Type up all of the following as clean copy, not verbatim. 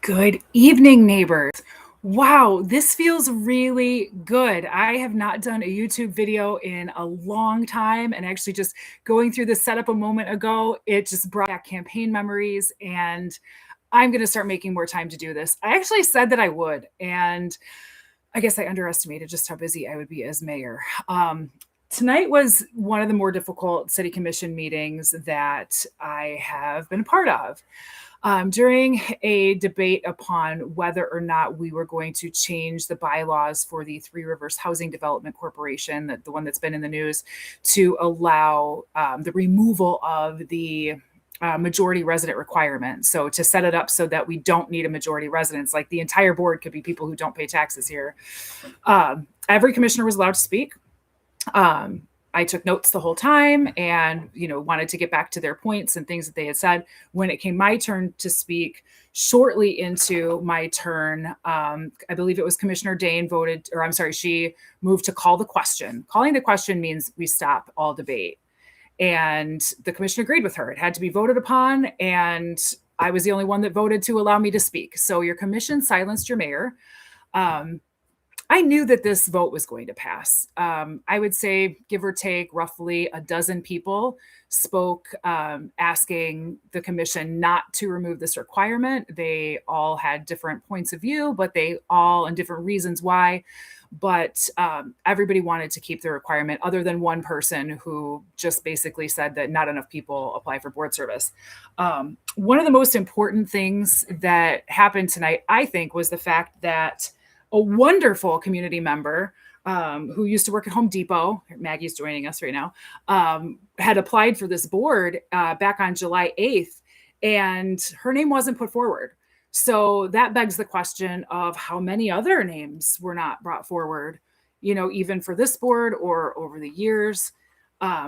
Good evening, neighbors. Wow, this feels really good. I have not done a YouTube video in a long time, and actually just going through the setup a moment ago, it just brought back campaign memories, and I'm going to start making more time to do this. I actually said that I would, and I guess I underestimated just how busy I would be as mayor. Tonight was one of the more difficult city commission meetings that I have been a part of. During a debate upon whether or not we were going to change the bylaws for the Three Rivers Housing Development Corporation, the one that's been in the news, to allow the removal of the majority resident requirement. So to set it up so that we don't need a majority residence, like the entire board could be people who don't pay taxes here. Every commissioner was allowed to speak. I took notes the whole time and, wanted to get back to their points and things that they had said. When it came my turn to speak, shortly into my turn, I believe it was Commissioner Dane she moved to call the question. Calling the question means we stop all debate. And the commission agreed with her. It had to be voted upon, and I was the only one that voted to allow me to speak. So your commission silenced your mayor. I knew that this vote was going to pass. I would say, give or take, roughly a dozen people spoke asking the commission not to remove this requirement. They all had different points of view, but they all, and different reasons why. But everybody wanted to keep the requirement, other than one person who just basically said that not enough people apply for board service. One of the most important things that happened tonight, I think, was the fact that a wonderful community member who used to work at Home Depot, Maggie's joining us right now, had applied for this board back on July 8th, and her name wasn't put forward. So that begs the question of how many other names were not brought forward, even for this board or over the years.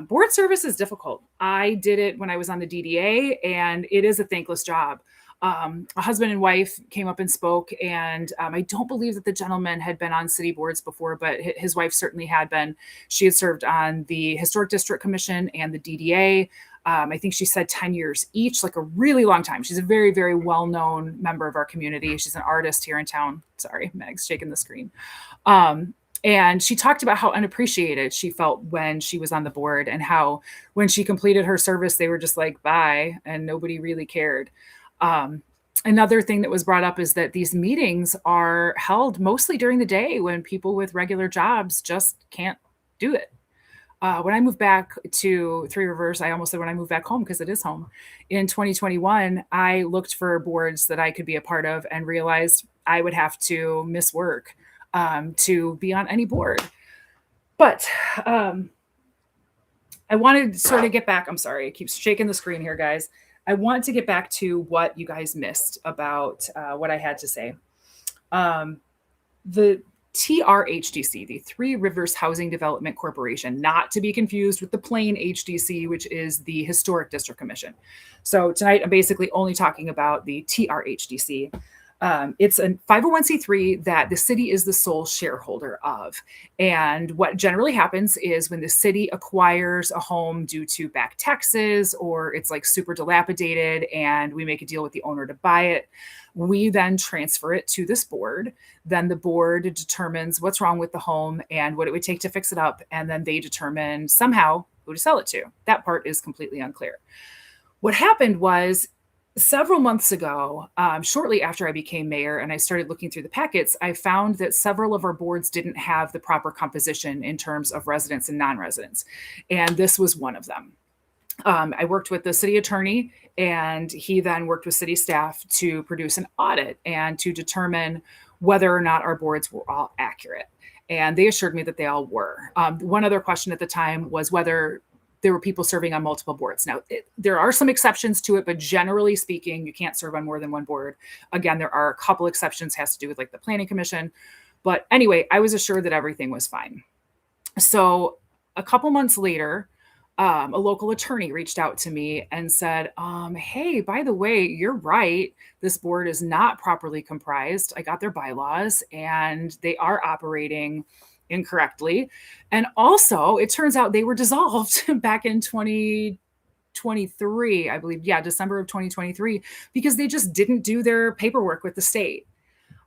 Board service is difficult. I did it when I was on the DDA, and it is a thankless job. A husband and wife came up and spoke, and I don't believe that the gentleman had been on city boards before, but his wife certainly had been. She had served on the Historic District Commission and the DDA. I think she said 10 years each, like a really long time. She's a very, very well-known member of our community. She's an artist here in town. Sorry, Meg's shaking the screen. And she talked about how unappreciated she felt when she was on the board, and how when she completed her service, they were just like, bye, and nobody really cared. Another thing that was brought up is that these meetings are held mostly during the day when people with regular jobs just can't do it. When I moved back to Three Rivers, I almost said when I moved back home, because it is home, in 2021, I looked for boards that I could be a part of and realized I would have to miss work to be on any board. But I wanted to sort of get back. I'm sorry, it keeps shaking the screen here, guys. I want to get back to what you guys missed about what I had to say. The TRHDC, the Three Rivers Housing Development Corporation, not to be confused with the plain HDC, which is the Historic District Commission. So tonight, I'm basically only talking about the TRHDC. It's a 501c3 that the city is the sole shareholder of. And what generally happens is when the city acquires a home due to back taxes, or it's like super dilapidated and we make a deal with the owner to buy it, we then transfer it to this board. Then the board determines what's wrong with the home and what it would take to fix it up. And then they determine somehow who to sell it to. That part is completely unclear. What happened was, several months ago, shortly after I became mayor and I started looking through the packets, I found that several of our boards didn't have the proper composition in terms of residents and non-residents. And this was one of them. I worked with the city attorney, and he then worked with city staff to produce an audit and to determine whether or not our boards were all accurate. And they assured me that they all were. One other question at the time was whether there were people serving on multiple boards. Now, there are some exceptions to it, but generally speaking, you can't serve on more than one board. Again, there are a couple exceptions, has to do with like the planning commission. But anyway, I was assured that everything was fine. So a couple months later, a local attorney reached out to me and said, hey, by the way, you're right. This board is not properly comprised. I got their bylaws and they are operating incorrectly. And also, it turns out they were dissolved back in 2020 2023, I believe. Yeah, December of 2023, because they just didn't do their paperwork with the state.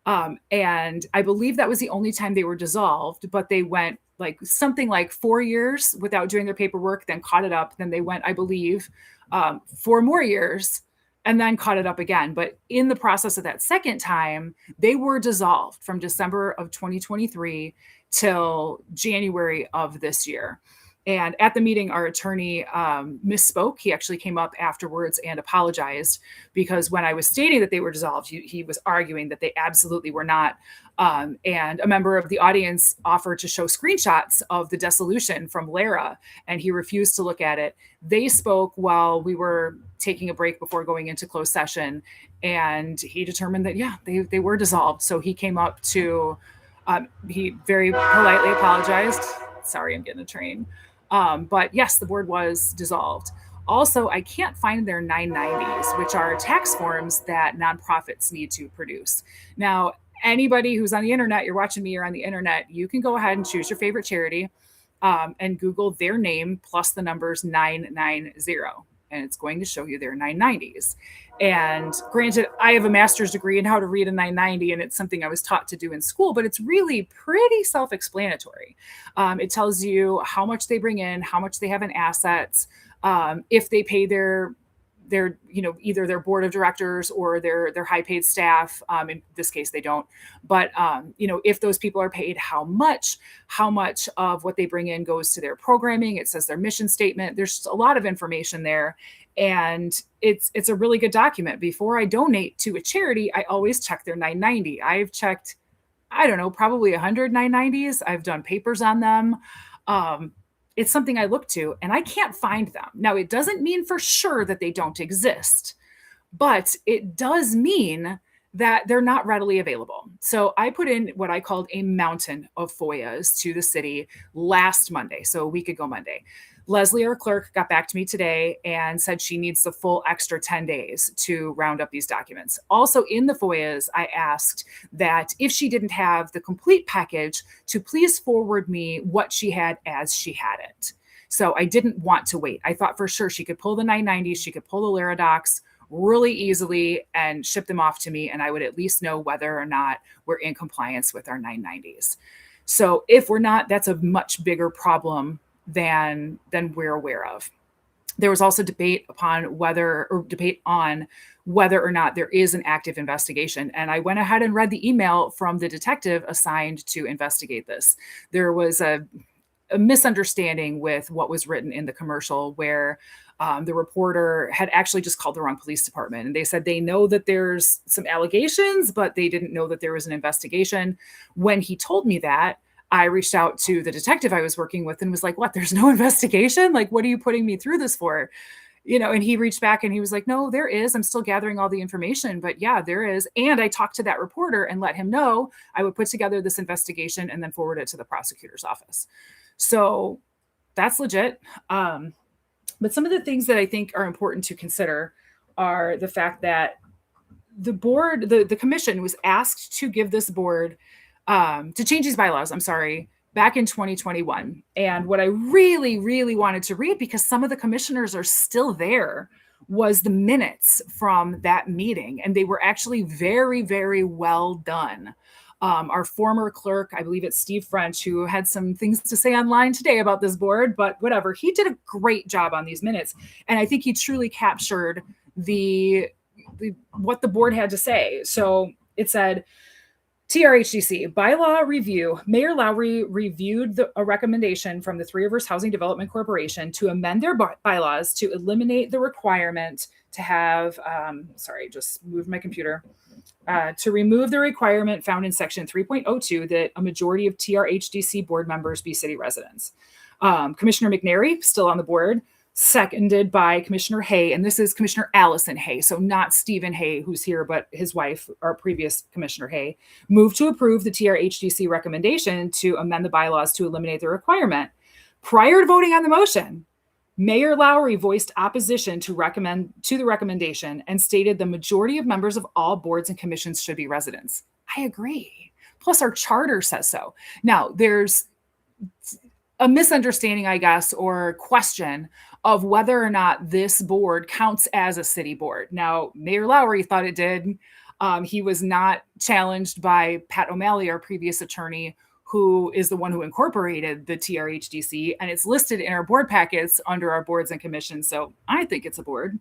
And I believe that was the only time they were dissolved, but they went like something like 4 years without doing their paperwork, then caught it up. Then they went, I believe, 4 more years and then caught it up again. But in the process of that second time, they were dissolved from December of 2023 till January of this year. And at the meeting, our attorney misspoke. He actually came up afterwards and apologized, because when I was stating that they were dissolved, he was arguing that they absolutely were not. And a member of the audience offered to show screenshots of the dissolution from Lara, and he refused to look at it. They spoke while we were taking a break before going into closed session, and he determined that, yeah, they were dissolved. So he came up to, he very politely apologized. Sorry, I'm getting a train. But yes, the board was dissolved. Also, I can't find their 990s, which are tax forms that nonprofits need to produce. Now, anybody who's on the internet, you're watching me, you're on the internet, you can go ahead and choose your favorite charity and Google their name plus the numbers 990. And it's going to show you their 990s. And granted, I have a master's degree in how to read a 990, and it's something I was taught to do in school, but it's really pretty self-explanatory. It tells you how much they bring in, how much they have in assets, if they pay their either their board of directors or their high paid staff. In this case, they don't. But if those people are paid, how much of what they bring in goes to their programming. It says their mission statement. There's a lot of information there. And it's a really good document. Before I donate to a charity, I always check their 990. I've checked, I don't know, probably 100 990s. I've done papers on them. It's something I look to, and I can't find them. Now, it doesn't mean for sure that they don't exist, but it does mean that they're not readily available. So I put in what I called a mountain of FOIAs to the city last Monday, so a week ago Monday. Leslie, our clerk, got back to me today and said she needs the full extra 10 days to round up these documents. Also, in the FOIAs, I asked that if she didn't have the complete package, to please forward me what she had as she had it. So I didn't want to wait. I thought for sure she could pull the 990s, she could pull the Lara docs really easily and ship them off to me, and I would at least know whether or not we're in compliance with our 990s. So if we're not, that's a much bigger problem than we're aware of. There was also debate on whether or not there is an active investigation. And I went ahead and read the email from the detective assigned to investigate this. There was a misunderstanding with what was written in the commercial, where the reporter had actually just called the wrong police department. And they said they know that there's some allegations, but they didn't know that there was an investigation. When he told me that, I reached out to the detective I was working with and was like, what, there's no investigation? Like, what are you putting me through this for? And he reached back and he was like, no, there is. I'm still gathering all the information, but yeah, there is. And I talked to that reporter and let him know I would put together this investigation and then forward it to the prosecutor's office. So that's legit. But some of the things that I think are important to consider are the fact that the board, the commission was asked to give this board to change these bylaws, back in 2021. And what I really, really wanted to read, because some of the commissioners are still there, was the minutes from that meeting. And they were actually very, very well done. Our former clerk, I believe it's Steve French, who had some things to say online today about this board, but whatever, he did a great job on these minutes. And I think he truly captured what the board had to say. So it said, TRHDC, bylaw review. Mayor Lowry reviewed a recommendation from the Three Rivers Housing Development Corporation to amend their bylaws to eliminate the requirement to have, just moved my computer, to remove the requirement found in section 3.02 that a majority of TRHDC board members be city residents. Commissioner McNary, still on the board, seconded by Commissioner Hay, and this is Commissioner Allison Hay, so not Stephen Hay, who's here, but his wife, our previous Commissioner Hay, moved to approve the TRHDC recommendation to amend the bylaws to eliminate the requirement. Prior to voting on the motion, Mayor Lowry voiced opposition to the recommendation and stated the majority of members of all boards and commissions should be residents. I agree. Plus, our charter says so. Now, there's a misunderstanding, I guess, or question of whether or not this board counts as a city board. Now, Mayor Lowry thought it did. He was not challenged by Pat O'Malley, our previous attorney, who is the one who incorporated the TRHDC, and it's listed in our board packets under our boards and commissions. So I think it's a board.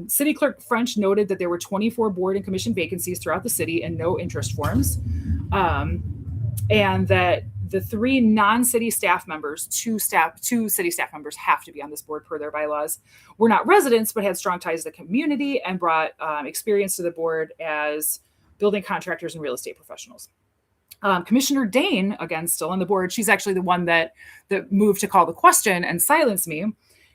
City Clerk French noted that there were 24 board and commission vacancies throughout the city and no interest forms. And that the 3 non-city staff members, 2 city staff members have to be on this board per their bylaws, were not residents, but had strong ties to the community and brought experience to the board as building contractors and real estate professionals. Commissioner Dane, again, still on the board, she's actually the one that moved to call the question and silence me,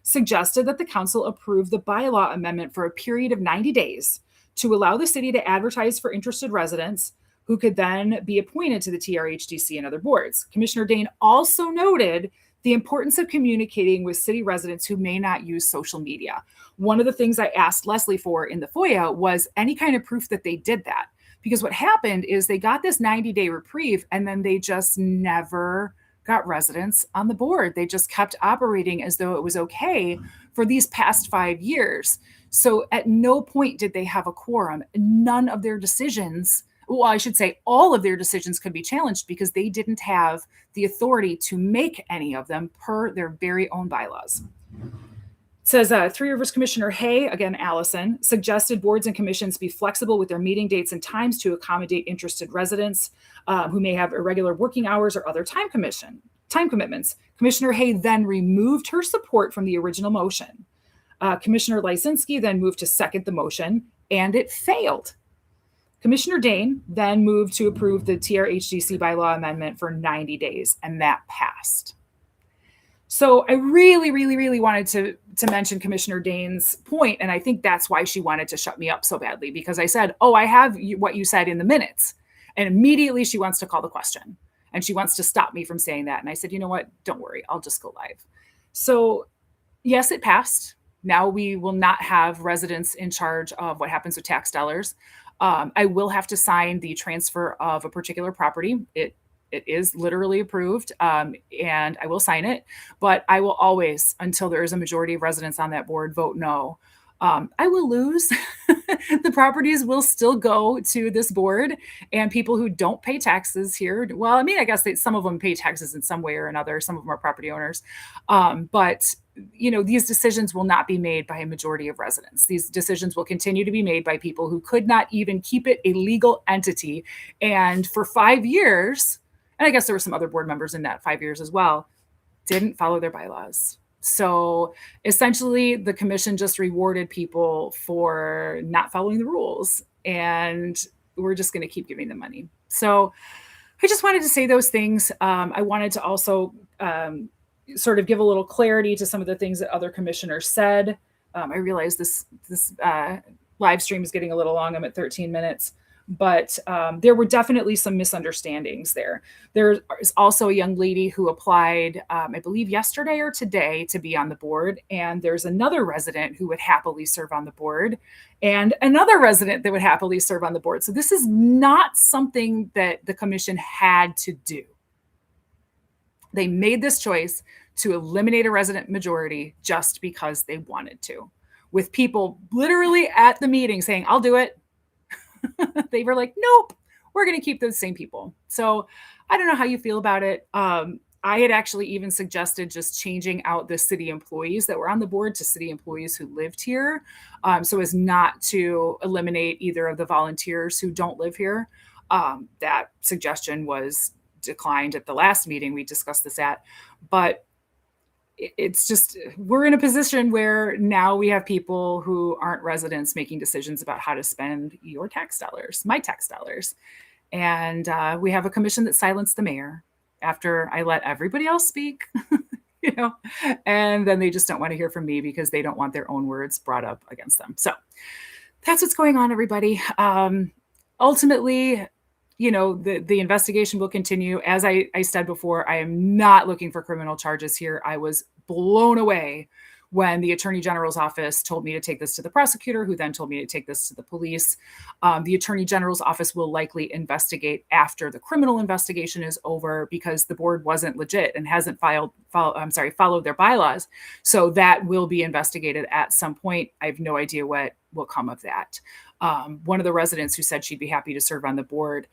suggested that the council approve the bylaw amendment for a period of 90 days to allow the city to advertise for interested residents who could then be appointed to the TRHDC and other boards. Commissioner Dane also noted the importance of communicating with city residents who may not use social media. One of the things I asked Leslie for in the FOIA was any kind of proof that they did that. Because what happened is they got this 90-day reprieve and then they just never got residents on the board. They just kept operating as though it was okay for these past 5 years. So at no point did they have a quorum. None of their decisions, well, I should say all of their decisions could be challenged because they didn't have the authority to make any of them per their very own bylaws. It says Three Rivers Commissioner Hay, again, Allison, suggested boards and commissions be flexible with their meeting dates and times to accommodate interested residents who may have irregular working hours or other time commitments. Commissioner Hay then removed her support from the original motion. Commissioner Lysinski then moved to second the motion, and it failed. Commissioner Dane then moved to approve the TRHDC bylaw amendment for 90 days, and that passed. So I really, really, really wanted to mention Commissioner Dane's point, and I think that's why she wanted to shut me up so badly, because I said, oh, I have what you said in the minutes. And immediately she wants to call the question, and she wants to stop me from saying that. And I said, you know what? Don't worry. I'll just go live. So yes, it passed. Now we will not have residents in charge of what happens with tax dollars. I will have to sign the transfer of a particular property. It is literally approved, and I will sign it, but I will always, until there is a majority of residents on that board, vote no. I will lose. The properties will still go to this board, and people who don't pay taxes here, well, I mean, I guess some of them pay taxes in some way or another. Some of them are property owners. But these decisions will not be made by a majority of residents. These decisions will continue to be made by people who could not even keep it a legal entity. And for 5 years, and I guess there were some other board members in that 5 years as well, didn't follow their bylaws. So essentially, the commission just rewarded people for not following the rules, and we're just going to keep giving them money. So I just wanted to say those things. I wanted to also sort of give a little clarity to some of the things that other commissioners said. I realize this live stream is getting a little long. I'm at 13 minutes. But there were definitely some misunderstandings there. There is also a young lady who applied, I believe yesterday or today, to be on the board. And there's another resident who would happily serve on the board, and another resident that would happily serve on the board. So this is not something that the commission had to do. They made this choice to eliminate a resident majority just because they wanted to, with people literally at the meeting saying, I'll do it. They were like, nope, we're going to keep those same people. So I don't know how you feel about it. I had actually even suggested just changing out the city employees that were on the board to city employees who lived here, so as not to eliminate either of the volunteers who don't live here. That suggestion was declined at the last meeting we discussed this at, but it's just, we're in a position where now we have people who aren't residents making decisions about how to spend your tax dollars, my tax dollars. And we have a commission that silenced the mayor after I let everybody else speak, and then they just don't want to hear from me because they don't want their own words brought up against them. So that's what's going on, everybody. Ultimately, the investigation will continue. As I said before, I am not looking for criminal charges here. I was blown away when the Attorney General's office told me to take this to the prosecutor, who then told me to take this to the police. The Attorney General's office will likely investigate after the criminal investigation is over, because the board wasn't legit and hasn't followed their bylaws. So that will be investigated at some point. I have no idea what will come of that. One of the residents who said she'd be happy to serve on the board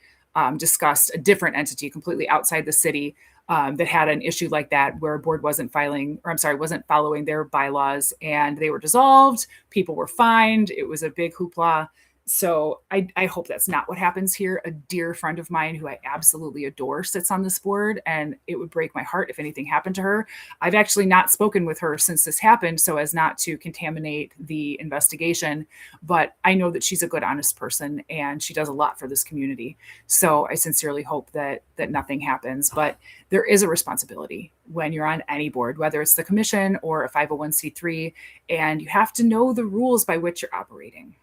discussed a different entity completely outside the city that had an issue like that, where a board wasn't following their bylaws, and they were dissolved. People were fined. It was a big hoopla. So I hope that's not what happens here. A dear friend of mine who I absolutely adore sits on this board, and it would break my heart if anything happened to her. I've actually not spoken with her since this happened, so as not to contaminate the investigation, but I know that she's a good, honest person, and she does a lot for this community. So I sincerely hope that nothing happens. But there is a responsibility when you're on any board, whether it's the commission or a 501c3, and you have to know the rules by which you're operating.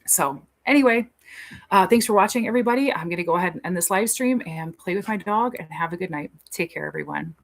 So anyway, thanks for watching, everybody. I'm going to go ahead and end this live stream and play with my dog, and have a good night. Take care, everyone.